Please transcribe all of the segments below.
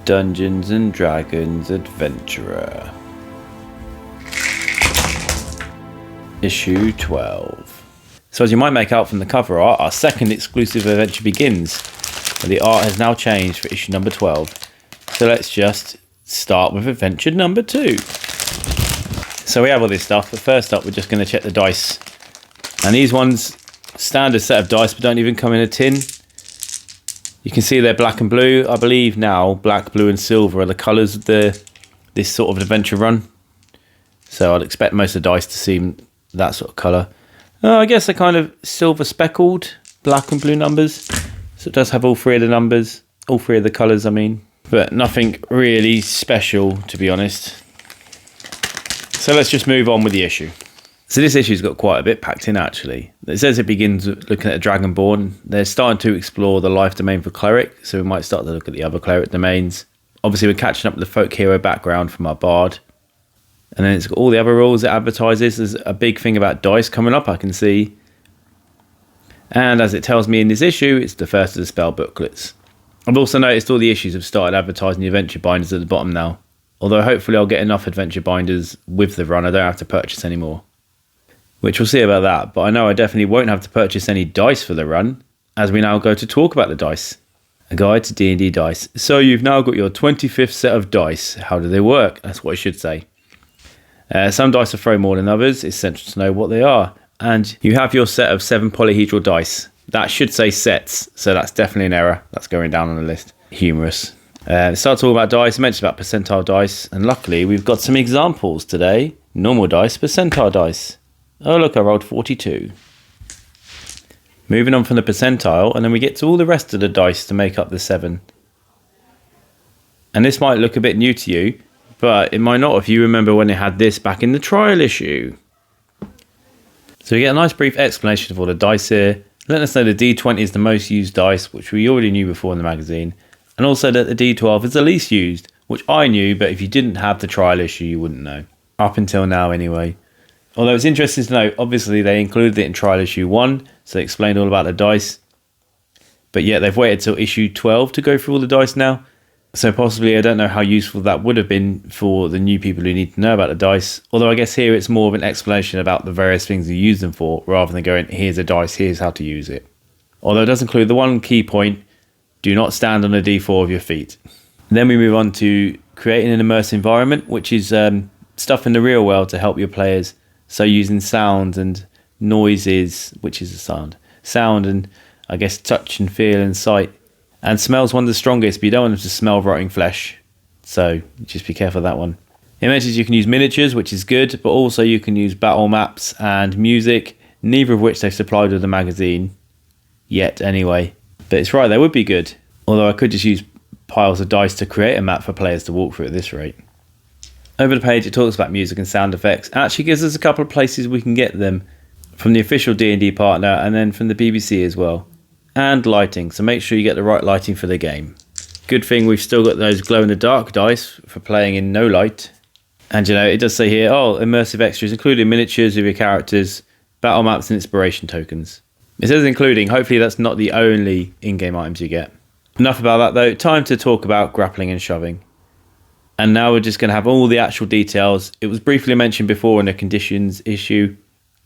Dungeons and Dragons Adventurer. Issue 12. So as you might make out from the cover art, our second exclusive adventure begins. The art has now changed for issue number 12. So let's just start with adventure number 2. So we have all this stuff, but first up we're just going to check the dice. And these ones, standard set of dice, but don't even come in a tin. You can see they're black and blue. I believe now black, blue and silver are the colours of this sort of adventure run. So I'd expect most of the dice to seem that sort of colour. I guess they're kind of silver speckled, black and blue numbers. So it does have all three of the numbers, all three of the colours I mean. But nothing really special, to be honest. So let's just move on with the issue. So this issue's got quite a bit packed in actually. It says it begins looking at a dragonborn. They're starting to explore the life domain for cleric, so we might start to look at the other cleric domains. Obviously we're catching up with the folk hero background from our bard. And then it's got all the other rules it advertises. There's a big thing about dice coming up I can see. And as it tells me in this issue, it's the first of the spell booklets. I've also noticed all the issues have started advertising the adventure binders at the bottom now. Although hopefully I'll get enough adventure binders with the run I don't have to purchase any more. Which we'll see about that, but I know I definitely won't have to purchase any dice for the run, as we now go to talk about the dice. A guide to D&D dice. So you've now got your 25th set of dice. How do they work? That's what I should say. Some dice are thrown more than others. It's essential to know what they are. And you have your set of 7 polyhedral dice. That should say sets, so that's definitely an error. That's going down on the list. Humorous. Start talking about dice. I mentioned about percentile dice, and luckily we've got some examples today. Normal dice, percentile dice. Oh look, I rolled 42. Moving on from the percentile, and then we get to all the rest of the dice to make up the 7. And this might look a bit new to you, but it might not if you remember when it had this back in the trial issue. So we get a nice brief explanation of all the dice here, letting us know the D20 is the most used dice, which we already knew before in the magazine, and also that the D12 is the least used, which I knew, but if you didn't have the trial issue you wouldn't know. Up until now anyway. Although it's interesting to note, obviously they included it in trial issue 1, so they explained all about the dice. But yet they've waited till issue 12 to go through all the dice now. So possibly I don't know how useful that would have been for the new people who need to know about the dice. Although I guess here it's more of an explanation about the various things you use them for, rather than going, here's a dice, here's how to use it. Although it does include the one key point, do not stand on a D4 with your feet. Then we move on to creating an immersive environment, which is stuff in the real world to help your players. So using sounds and noises, which is a sound and I guess touch and feel and sight. And smell's one of the strongest, but you don't want them to smell rotting flesh. So just be careful of that one. It mentions you can use miniatures, which is good, but also you can use battle maps and music, neither of which they've supplied with the magazine. Yet anyway. But it's right, they would be good. Although I could just use piles of dice to create a map for players to walk through at this rate. Over the page it talks about music and sound effects. It actually gives us a couple of places we can get them. From the official D&D partner and then from the BBC as well. And lighting, so make sure you get the right lighting for the game. Good thing we've still got those glow-in-the-dark dice for playing in no light. And you know, it does say here, immersive extras, including miniatures of your characters, battle maps and inspiration tokens. It says including, hopefully that's not the only in-game items you get. Enough about that though, time to talk about grappling and shoving. And now we're just going to have all the actual details. It was briefly mentioned before in the conditions issue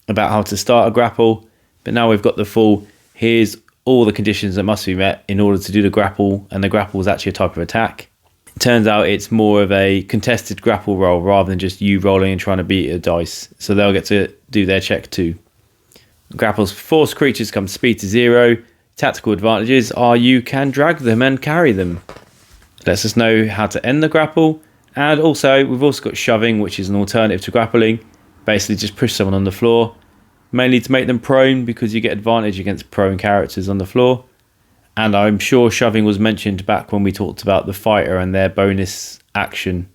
about how to start a grapple, but now we've got the full, here's all the conditions that must be met in order to do the grapple, and the grapple is actually a type of attack. It turns out it's more of a contested grapple roll rather than just you rolling and trying to beat a dice, so they'll get to do their check too. Grapples force creatures come speed to 0. Tactical advantages are you can drag them and carry them. Lets us know how to end the grapple, and also we've also got shoving, which is an alternative to grappling. Basically just push someone on the floor, mainly to make them prone because you get advantage against prone characters on the floor. And I'm sure shoving was mentioned back when we talked about the fighter and their bonus action.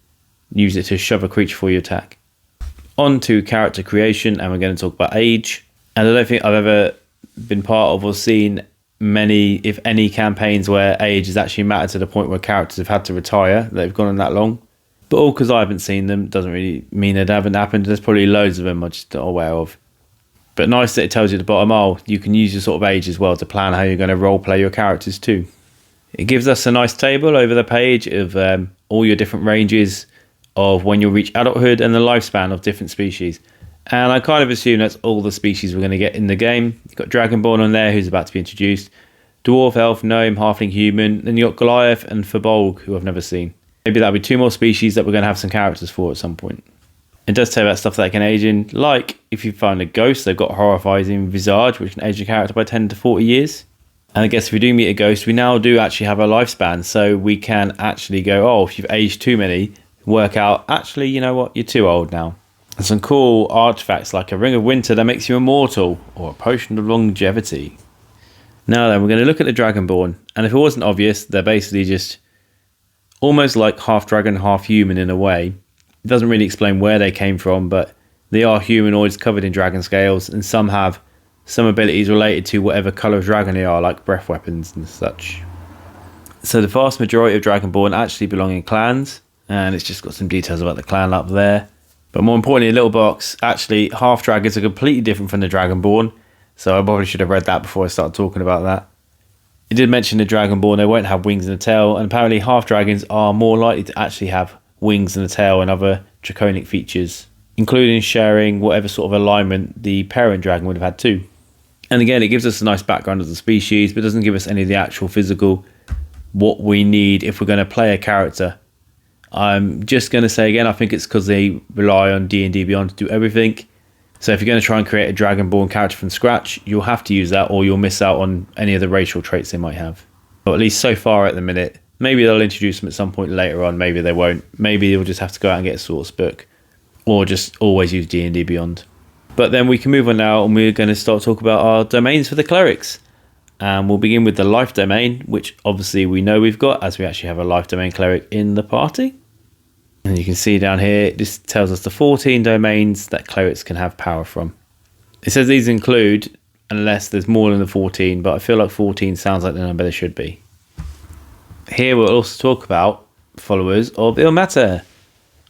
Use it to shove a creature for your attack. On to character creation, and we're going to talk about age. And I don't think I've ever been part of or seen many, if any, campaigns where age has actually mattered to the point where characters have had to retire. They've gone on that long. But all because I haven't seen them doesn't really mean it haven't happened. There's probably loads of them I'm just not aware of. But nice that it tells you at the bottom, you can use your sort of age as well to plan how you're going to role play your characters too. It gives us a nice table over the page of all your different ranges of when you'll reach adulthood and the lifespan of different species. And I kind of assume that's all the species we're going to get in the game. You've got dragonborn on there, who's about to be introduced. Dwarf, elf, gnome, halfling, human. Then you've got Goliath and Firbolg, who I've never seen. Maybe that'll be 2 more species that we're going to have some characters for at some point. It does tell you about stuff that can age in, like if you find a ghost, they've got horrifying visage, which can age a character by 10 to 40 years. And I guess if we do meet a ghost, we now do actually have a lifespan, so we can actually go, oh, if you've aged too many, work out, actually, you know what, you're too old now. And some cool artifacts like a ring of winter that makes you immortal, or a potion of longevity. Now then, we're going to look at the dragonborn, and if it wasn't obvious, they're basically just almost like half dragon, half human in a way. It doesn't really explain where they came from, but they are humanoids covered in dragon scales, and some have some abilities related to whatever colour of dragon they are, like breath weapons and such. So the vast majority of dragonborn actually belong in clans, and it's just got some details about the clan up there. But more importantly, a little box, actually half dragons are completely different from the dragonborn, so I probably should have read that before I started talking about that. It did mention the dragonborn, they won't have wings and a tail, and apparently half dragons are more likely to actually have wings and a tail and other draconic features, including sharing whatever sort of alignment the parent dragon would have had too. And again, it gives us a nice background of the species, but doesn't give us any of the actual physical, what we need if we're going to play a character. I'm just going to say again, I think it's because they rely on D&D Beyond to do everything. So if you're going to try and create a dragonborn character from scratch, you'll have to use that, or you'll miss out on any of the racial traits they might have. But at least so far at the minute, maybe they'll introduce them at some point later on, maybe they won't. Maybe you'll just have to go out and get a source book, or just always use D&D Beyond. But then we can move on now, and we're going to start talking about our domains for the clerics. And we'll begin with the life domain, which obviously we know we've got, as we actually have a life domain cleric in the party. And you can see down here, this tells us the 14 domains that clerics can have power from. It says these include, unless there's more than the 14, but I feel like 14 sounds like the number there should be. Here we'll also talk about followers of Ilmater,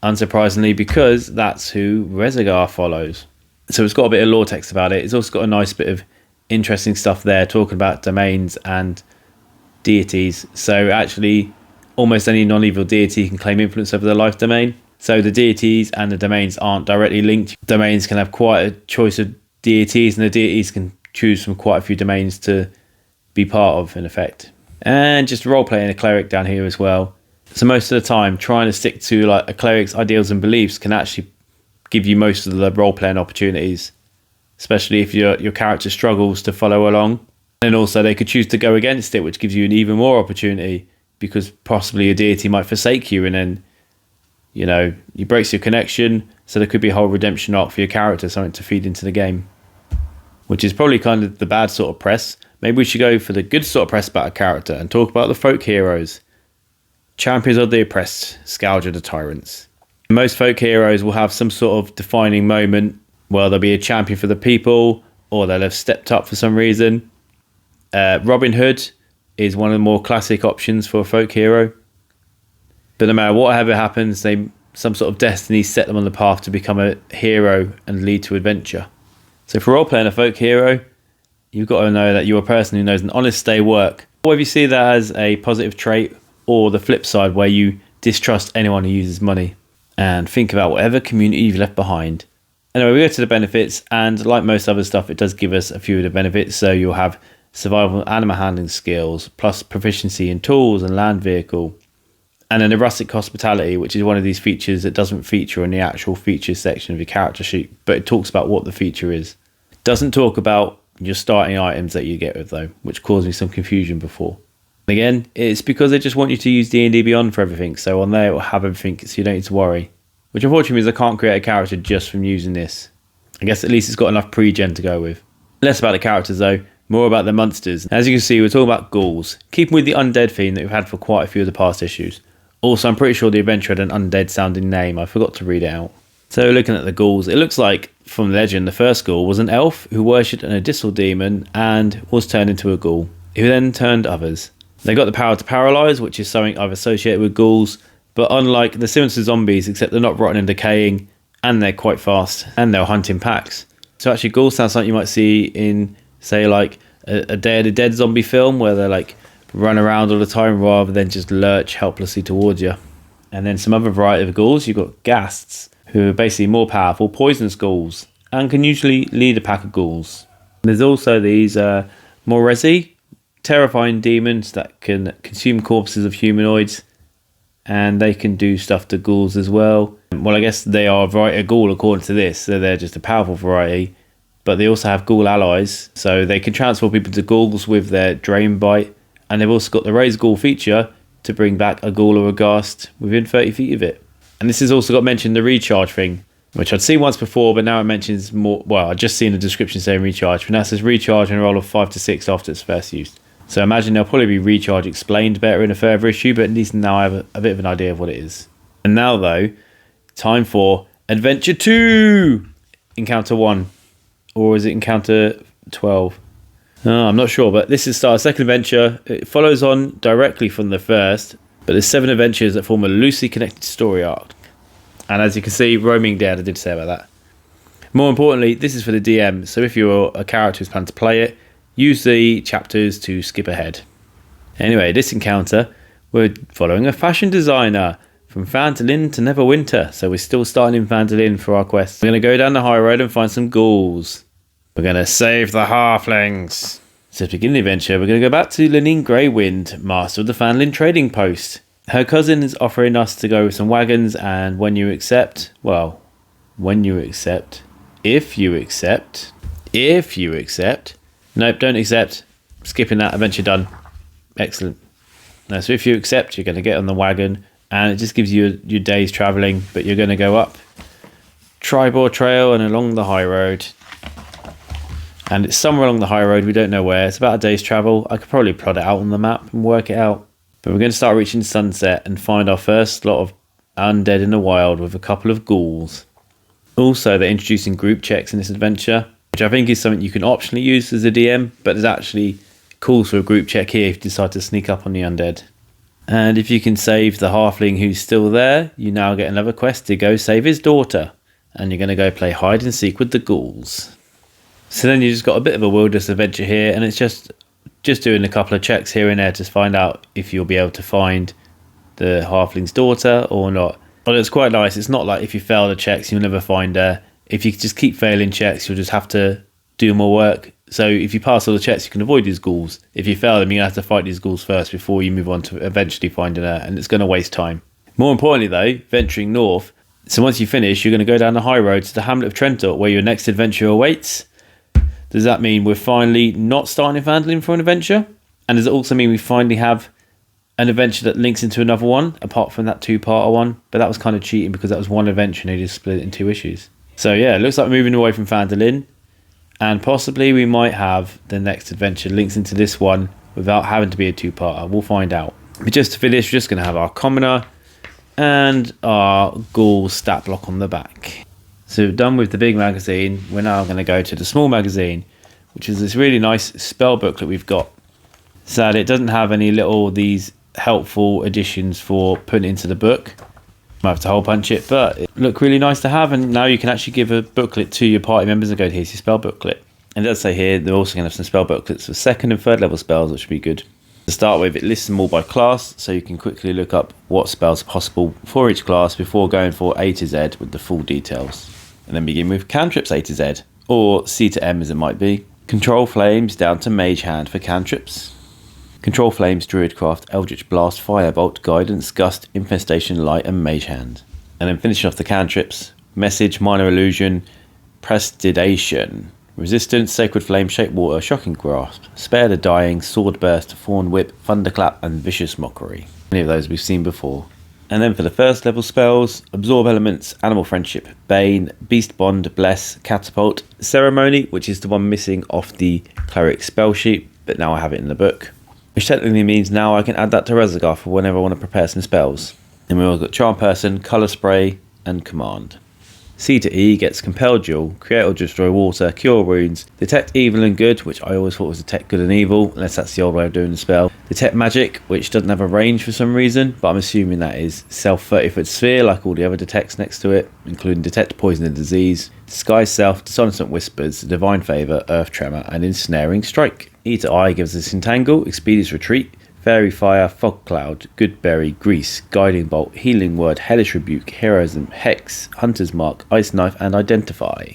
unsurprisingly, because that's who Rezagar follows. So it's got a bit of lore text about it. It's also got a nice bit of interesting stuff there talking about domains and deities. So actually almost any non-evil deity can claim influence over the life domain. So the deities and the domains aren't directly linked. Domains can have quite a choice of deities, and the deities can choose from quite a few domains to be part of, in effect. And just role-playing a cleric down here as well. So most of the time, trying to stick to like a cleric's ideals and beliefs can actually give you most of the role-playing opportunities, especially if your character struggles to follow along. And also they could choose to go against it, which gives you an even more opportunity, because possibly a deity might forsake you, and then, you know, he breaks your connection, so there could be a whole redemption arc for your character, something to feed into the game, which is probably kind of the bad sort of press. Maybe we should go for the good sort of press about a character and talk about the folk heroes. Champions of the oppressed, scourge of the tyrants. Most folk heroes will have some sort of defining moment. Well, they'll be a champion for the people, or they'll have stepped up for some reason. Robin Hood is one of the more classic options for a folk hero. But no matter whatever happens, some sort of destiny set them on the path to become a hero and lead to adventure. So for role-playing a folk hero, you've got to know that you're a person who knows an honest day's work. Or if you see that as a positive trait, or the flip side where you distrust anyone who uses money. And think about whatever community you've left behind. Anyway, we go to the benefits, and like most other stuff, it does give us a few of the benefits. So you'll have survival and animal handling skills, plus proficiency in tools and land vehicle. And then the rustic hospitality, which is one of these features that doesn't feature in the actual features section of your character sheet, but it talks about what the feature is. It doesn't talk about your starting items that you get with, though, which caused me some confusion before. Again, it's because they just want you to use D&D Beyond for everything, so on there it will have everything, so you don't need to worry. Which unfortunately means I can't create a character just from using this. I guess at least it's got enough pre-gen to go with. Less about the characters though, more about the monsters. As you can see, we're talking about ghouls, keeping with the undead theme that we've had for quite a few of the past issues. Also, I'm pretty sure the adventure had an undead sounding name, I forgot to read it out. So looking at the ghouls, it looks like, from legend, the first ghoul was an elf who worshipped an abyssal demon and was turned into a ghoul, who then turned others. They got the power to paralyse, which is something I've associated with ghouls, but unlike the similar to zombies, except they're not rotten and decaying, and they're quite fast, and they'll hunt in packs. So actually ghouls sound something you might see in, say, like a Day of the Dead zombie film, where they're like run around all the time rather than just lurch helplessly towards you. And then some other variety of ghouls. You've got ghasts, who are basically more powerful, poisonous ghouls, and can usually lead a pack of ghouls. There's also these Morezi, terrifying demons that can consume corpses of humanoids, and they can do stuff to ghouls as well. Well, I guess they are a variety of ghoul according to this, so they're just a powerful variety. But they also have ghoul allies, so they can transform people to ghouls with their drain bite, and they've also got the raise ghoul feature to bring back a ghoul or a ghast within 30 feet of it. And this has also got mentioned the recharge thing, which I'd seen once before, but now it mentions more. Well, I'd just seen the description saying recharge, but now it says recharge and a roll of 5 to 6 after it's first used. So I imagine there'll probably be recharge explained better in a further issue, but at least now I have a bit of an idea of what it is. And now though, time for Adventure 2! Encounter 1. Or is it Encounter 12? I'm not sure, but this is start second adventure. It follows on directly from the first, but there's 7 adventures that form a loosely connected story arc. And as you can see, roaming dead, I did say about that. More importantly, this is for the DM, so if you're a character who's planning to play it, use the chapters to skip ahead. Anyway, this encounter, we're following a fashion designer from Phandalin to Neverwinter, so we're still starting in Phandalin for our quest. We're going to go down the high road and find some ghouls. We're going to save the halflings. So to begin the adventure, we're going to go back to Lenine Greywind, master of the Phandalin trading post. Her cousin is offering us to go with some wagons, and if you accept, nope, don't accept, skipping that, adventure done. Excellent. Now, so if you accept, you're going to get on the wagon, and it just gives you your day's travelling, but you're going to go up Tribor Trail and along the high road. And it's somewhere along the high road, we don't know where. It's about a day's travel. I could probably plot it out on the map and work it out. But we're going to start reaching sunset and find our first lot of undead in the wild with a couple of ghouls. Also, they're introducing group checks in this adventure, which I think is something you can optionally use as a DM, but there's actually calls for a group check here if you decide to sneak up on the undead. And if you can save the halfling who's still there, you now get another quest to go save his daughter. And you're going to go play hide and seek with the ghouls. So then you just got a bit of a wilderness adventure here, and it's just doing a couple of checks here and there to find out if you'll be able to find the halfling's daughter or not. But it's quite nice. It's not like if you fail the checks, you'll never find her. If you just keep failing checks, you'll just have to do more work. So if you pass all the checks, you can avoid these ghouls. If you fail them, you're going to have to fight these ghouls first before you move on to eventually finding her, and it's going to waste time. More importantly though, venturing north, so once you finish, you're going to go down the high road to the hamlet of Trentor, where your next adventure awaits. Does that mean we're finally not starting in Phandalin for an adventure? And does it also mean we finally have an adventure that links into another one, apart from that 2-parter one? But that was kind of cheating because that was one adventure and they just split it in 2 issues. So yeah, it looks like we're moving away from Phandalin, and possibly we might have the next adventure links into this one without having to be a 2-parter. We'll find out. But just to finish, we're just going to have our commoner and our ghoul stat block on the back. So we're done with the big magazine. We're now going to go to the small magazine, which is this really nice spell booklet we've got. Sadly, it doesn't have any these helpful additions for putting into the book. Might have to hole punch it, but it looked really nice to have, and now you can actually give a booklet to your party members and go, here's your spell booklet. And it does say here they're also going to have some spell booklets for 2nd and 3rd level spells, which would be good. To start with, it lists them all by class, so you can quickly look up what spells are possible for each class before going for A to Z with the full details. And then begin with cantrips A to Z, or C to M as it might be. Control Flames down to Mage Hand for cantrips. Control Flames, Druidcraft, Eldritch Blast, Firebolt, Guidance, Gust, Infestation, Light and Mage Hand. And then finishing off the cantrips, Message, Minor Illusion, Prestidigitation, Resistance, Sacred Flame, Shape Water, Shocking Grasp, Spare the Dying, Sword Burst, Thorn Whip, Thunderclap and Vicious Mockery. Many of those we've seen before. And then for the 1st level spells, Absorb Elements, Animal Friendship, Bane, Beast Bond, Bless, Catapult, Ceremony, which is the one missing off the Cleric spell sheet, but now I have it in the book. Which technically means now I can add that to Rezagar for whenever I want to prepare some spells. And we've also got Charm Person, Colour Spray and Command. C to E gets Compel Duel, Create or Destroy Water, Cure Wounds, Detect Evil and Good, which I always thought was Detect Good and Evil, unless that's the old way of doing the spell. Detect Magic, which doesn't have a range for some reason, but I'm assuming that is self 30-foot sphere like all the other detects next to it, including Detect Poison and Disease, Disguise Self, Dissonant Whispers, Divine Favour, Earth Tremor and Ensnaring Strike. E to I gives us Entangle, Expeditious Retreat, Fairy Fire, Fog Cloud, Goodberry, Grease, Guiding Bolt, Healing Word, Hellish Rebuke, Heroism, Hex, Hunter's Mark, Ice Knife, and Identify.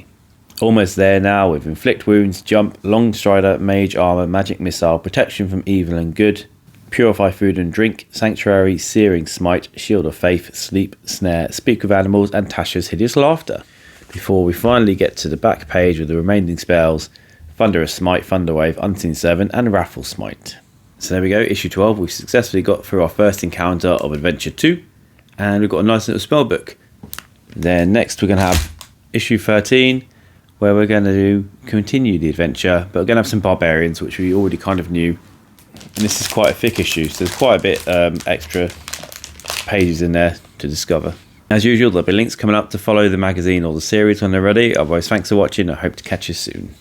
Almost there now with Inflict Wounds, Jump, Long Strider, Mage Armor, Magic Missile, Protection from Evil and Good, Purify Food and Drink, Sanctuary, Searing Smite, Shield of Faith, Sleep, Snare, Speak with Animals, and Tasha's Hideous Laughter. Before we finally get to the back page with the remaining spells, Thunderous Smite, Thunderwave, Unseen Servant, and Raffle Smite. So there we go, issue 12. We've successfully got through our first encounter of Adventure 2, and we've got a nice little spell book. Then next we're going to have issue 13, where we're going to continue the adventure, but we're going to have some barbarians, which we already kind of knew. And this is quite a thick issue, so there's quite a bit extra pages in there to discover. As usual, there'll be links coming up to follow the magazine or the series when they're ready. Otherwise, thanks for watching. I hope to catch you soon.